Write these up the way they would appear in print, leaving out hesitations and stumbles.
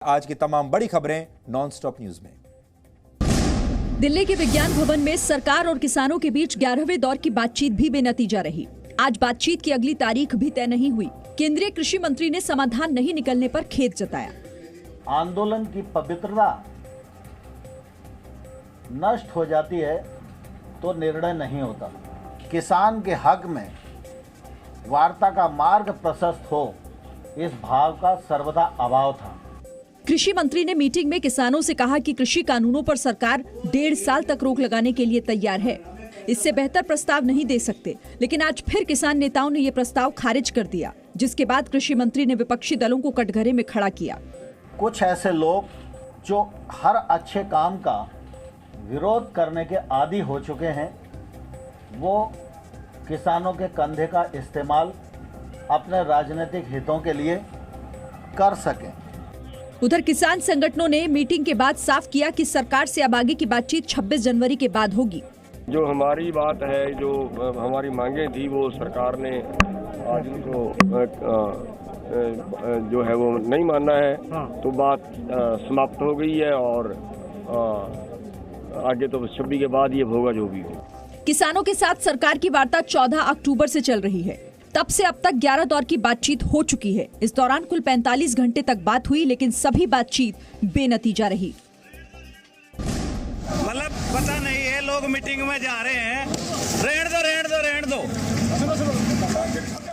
आज की तमाम बड़ी खबरें नॉन स्टॉप न्यूज में। दिल्ली के विज्ञान भवन में सरकार और किसानों के बीच 11वें दौर की बातचीत भी बेनतीजा रही। आज बातचीत की अगली तारीख भी तय नहीं हुई। केंद्रीय कृषि मंत्री ने समाधान नहीं निकलने पर खेद जताया। आंदोलन की पवित्रता नष्ट हो जाती है तो निर्णय नहीं होता। किसान के हक में वार्ता का मार्ग प्रशस्त हो, इस भाव का सर्वदा अभाव था। कृषि मंत्री ने मीटिंग में किसानों से कहा कि कृषि कानूनों पर सरकार 1.5 साल तक रोक लगाने के लिए तैयार है। इससे बेहतर प्रस्ताव नहीं दे सकते, लेकिन आज फिर किसान नेताओं ने ये प्रस्ताव खारिज कर दिया, जिसके बाद कृषि मंत्री ने विपक्षी दलों को कटघरे में खड़ा किया। कुछ ऐसे लोग जो हर अच्छे काम का विरोध करने के आदी हो चुके हैं, वो किसानों के कंधे का इस्तेमाल अपने राजनीतिक हितों के लिए कर सकें। उधर किसान संगठनों ने मीटिंग के बाद साफ किया कि सरकार से अब आगे की बातचीत 26 जनवरी के बाद होगी। जो हमारी बात है, जो हमारी मांगे थी, वो सरकार ने आज उनको जो है वो नहीं मानना है। तो बात समाप्त हो गई है और आगे तो 26 के बाद ये होगा जो भी हो। किसानों के साथ सरकार की वार्ता 14 अक्टूबर से चल रही है। तब से अब तक 11 दौर की बातचीत हो चुकी है। इस दौरान कुल 45 घंटे तक बात हुई, लेकिन सभी बातचीत बेनतीजा रही। मतलब पता नहीं है, लोग मीटिंग में जा रहे हैं, रहने दो।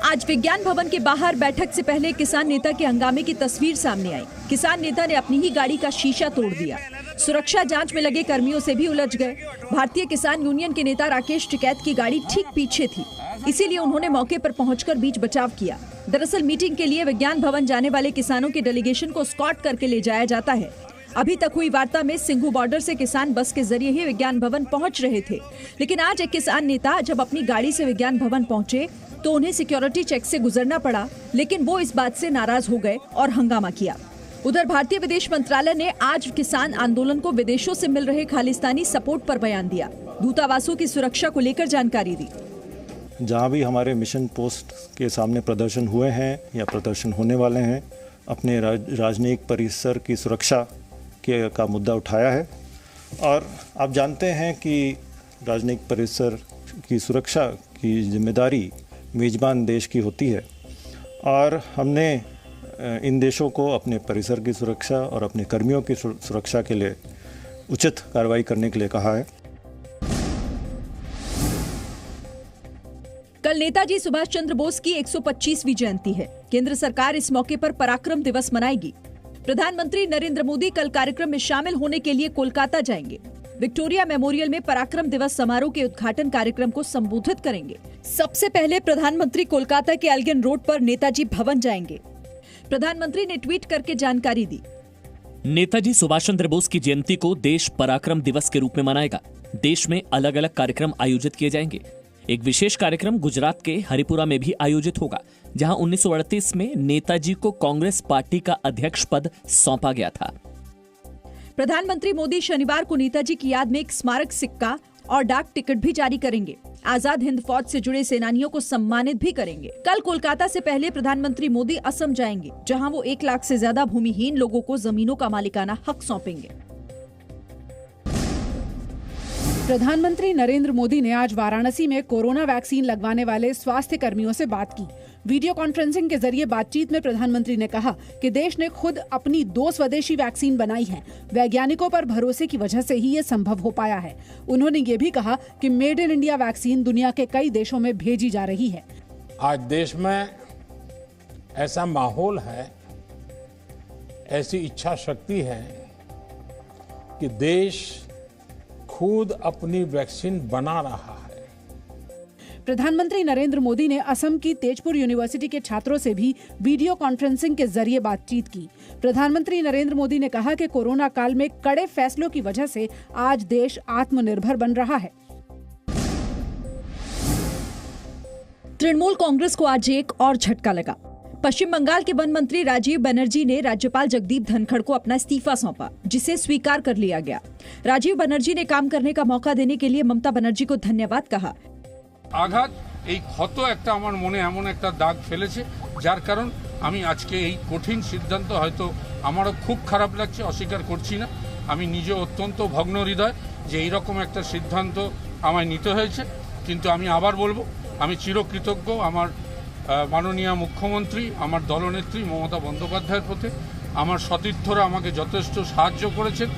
आज विज्ञान भवन के बाहर बैठक से पहले किसान नेता के हंगामे की तस्वीर सामने आई। किसान नेता ने अपनी ही गाड़ी का शीशा तोड़ दिया। सुरक्षा जांच में लगे कर्मियों से भी उलझ गए। भारतीय किसान यूनियन के नेता राकेश टिकैत की गाड़ी ठीक पीछे थी, इसीलिए उन्होंने मौके पर पहुंचकर बीच बचाव किया। दरअसल मीटिंग के लिए विज्ञान भवन जाने वाले किसानों के डेलीगेशन को स्कॉट करके ले जाया जाता है। अभी तक हुई वार्ता में सिंघू बॉर्डर से किसान बस के जरिए ही विज्ञान भवन पहुंच रहे थे, लेकिन आज एक किसान नेता जब अपनी गाड़ी से विज्ञान भवन पहुंचे तो उन्हें सिक्योरिटी चेक से गुजरना पड़ा, लेकिन वो इस बात से नाराज हो गए और हंगामा किया। उधर भारतीय विदेश मंत्रालय ने आज किसान आंदोलन को विदेशों से मिल रहे खालिस्तानी सपोर्ट पर बयान दिया। दूतावासों की सुरक्षा को लेकर जानकारी दी। जहाँ भी हमारे मिशन पोस्ट के सामने प्रदर्शन हुए हैं या प्रदर्शन होने वाले हैं, अपने राजनयिक परिसर की सुरक्षा का मुद्दा उठाया है। और आप जानते हैं कि राजनयिक परिसर की सुरक्षा की जिम्मेदारी मेजबान देश की होती है, और हमने इन देशों को अपने परिसर की सुरक्षा और अपने कर्मियों की सुरक्षा के लिए उचित कार्रवाई करने के लिए कहा है। कल नेताजी सुभाष चंद्र बोस की 125वीं जयंती है। केंद्र सरकार इस मौके पर पराक्रम दिवस मनाएगी। प्रधानमंत्री नरेंद्र मोदी कल कार्यक्रम में शामिल होने के लिए कोलकाता जाएंगे। विक्टोरिया मेमोरियल में पराक्रम दिवस समारोह के उद्घाटन कार्यक्रम को संबोधित करेंगे। सबसे पहले प्रधानमंत्री कोलकाता के एल्गिन रोड पर नेताजी भवन जाएंगे। प्रधानमंत्री ने ट्वीट करके जानकारी दी। नेताजी सुभाष चंद्र बोस की जयंती को देश पराक्रम दिवस के रूप में मनाएगा। देश में अलग अलग कार्यक्रम आयोजित किए जाएंगे। एक विशेष कार्यक्रम गुजरात के हरिपुरा में भी आयोजित होगा, जहां 1938 में नेताजी को कांग्रेस पार्टी का अध्यक्ष पद सौंपा गया था। प्रधानमंत्री मोदी शनिवार को नेताजी की याद में एक स्मारक सिक्का और डाक टिकट भी जारी करेंगे। आजाद हिंद फौज से जुड़े सेनानियों को सम्मानित भी करेंगे। कल कोलकाता से पहले प्रधानमंत्री मोदी असम जाएंगे, जहां वो 1 लाख से ज्यादा भूमिहीन लोगों को जमीनों का मालिकाना हक सौंपेंगे। प्रधानमंत्री नरेंद्र मोदी ने आज वाराणसी में कोरोना वैक्सीन लगवाने वाले स्वास्थ्य कर्मियों से बात की। वीडियो कॉन्फ्रेंसिंग के जरिए बातचीत में प्रधानमंत्री ने कहा कि देश ने खुद अपनी 2 स्वदेशी वैक्सीन बनाई है। वैज्ञानिकों पर भरोसे की वजह से ही ये संभव हो पाया है। उन्होंने ये भी कहा कि मेड इन इंडिया वैक्सीन दुनिया के कई देशों में भेजी जा रही है। आज देश में ऐसा माहौल है, ऐसी इच्छा शक्ति है कि देश खुद अपनी वैक्सीन बना रहा है। प्रधानमंत्री नरेंद्र मोदी ने असम की तेजपुर यूनिवर्सिटी के छात्रों से भी वीडियो कॉन्फ्रेंसिंग के जरिए बातचीत की। प्रधानमंत्री नरेंद्र मोदी ने कहा कि कोरोना काल में कड़े फैसलों की वजह से आज देश आत्मनिर्भर बन रहा है। तृणमूल कांग्रेस को आज एक और झटका लगा। पश्चिम बंगाल के वन मंत्री राजीव बनर्जी ने राज्यपाल जगदीप धनखड़ को अपना इस्तीफा सौंपा, जिसे स्वीकार कर लिया गया। राजीव बनर्जी ने काम करने का मौका देने के लिए ममता बनर्जी को धन्यवाद कहा। आघात এই ক্ষত একটা আমার মনে এমন একটা দাগ ফেলেছে, যার কারণ আমি আজকে এই কঠিন সিদ্ধান্ত হয়তো আমারও খুব খারাপ লাগছে, অস্বীকার করছি না। আমি নিজে অত্যন্ত ভগ্ন হৃদয় যে এইরকম একটা সিদ্ধান্ত আমায় নিতে হয়েছে, কিন্তু আমি আবার বলবো আমি চিরকৃতজ্ঞ আমার মাননীয় মুখ্যমন্ত্রী, আমার দলনেত্রী মমতা বন্দ্যোপাধ্যায়ের প্রতি। আমার সতীর্থরা আমাকে যথেষ্ট সাহায্য করেছেন।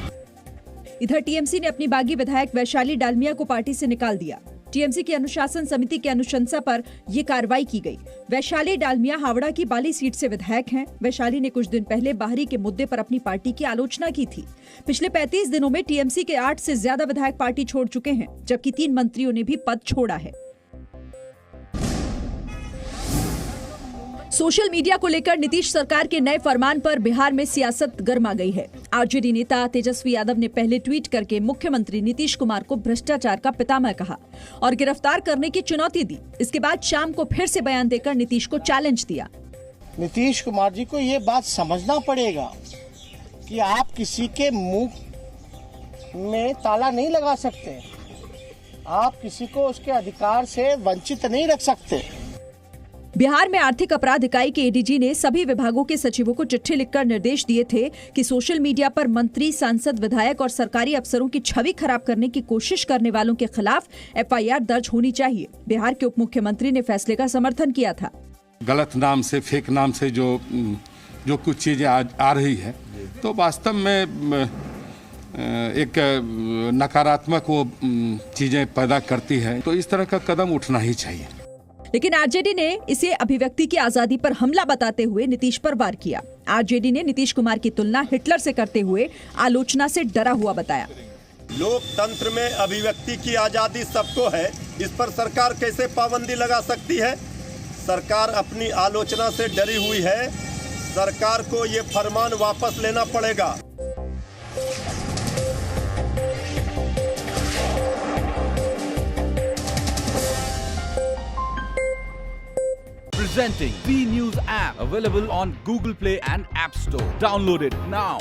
इधर टीएमसी ने अपनी बागी विधायक वैशाली डालमिया को पार्टी से निकाल दिया। टीएमसी की अनुशासन समिति की अनुशंसा पर यह कार्रवाई की गई। वैशाली डालमिया हावड़ा की बाली सीट से विधायक हैं। वैशाली ने कुछ दिन पहले बाहरी के मुद्दे पर अपनी पार्टी की आलोचना की थी। पिछले 35 दिनों में टीएमसी के 8 से ज्यादा विधायक पार्टी छोड़ चुके हैं, जबकि 3 मंत्रियों ने भी पद छोड़ा है। सोशल मीडिया को लेकर नीतीश सरकार के नए फरमान पर बिहार में सियासत गर्मा गई है। आरजेडी नेता तेजस्वी यादव ने पहले ट्वीट करके मुख्यमंत्री नीतीश कुमार को भ्रष्टाचार का पितामह कहा और गिरफ्तार करने की चुनौती दी। इसके बाद शाम को फिर से बयान देकर नीतीश को चैलेंज दिया। नीतीश कुमार जी को ये बात समझना पड़ेगा कि आप किसी के मुंह में ताला नहीं लगा सकते, आप किसी को उसके अधिकार से वंचित नहीं रख सकते। बिहार में आर्थिक अपराध इकाई के एडीजी ने सभी विभागों के सचिवों को चिट्ठी लिखकर निर्देश दिए थे कि सोशल मीडिया पर मंत्री, सांसद, विधायक और सरकारी अफसरों की छवि खराब करने की कोशिश करने वालों के खिलाफ एफआईआर दर्ज होनी चाहिए। बिहार के उप मुख्यमंत्री ने फैसले का समर्थन किया था। गलत नाम से, फेक नाम से जो कुछ चीजें आ रही है, तो वास्तव में एक नकारात्मक वो चीजें पैदा करती है, तो इस तरह का कदम उठना ही चाहिए। लेकिन आरजेडी ने इसे अभिव्यक्ति की आजादी पर हमला बताते हुए नीतीश पर वार किया। आरजेडी ने नीतीश कुमार की तुलना हिटलर से करते हुए आलोचना से डरा हुआ बताया। लोकतंत्र में अभिव्यक्ति की आजादी सबको है, इस पर सरकार कैसे पाबंदी लगा सकती है? सरकार अपनी आलोचना से डरी हुई है। सरकार को ये फरमान वापस लेना पड़ेगा। Presenting B News app, available on Google Play and App Store. Download it now.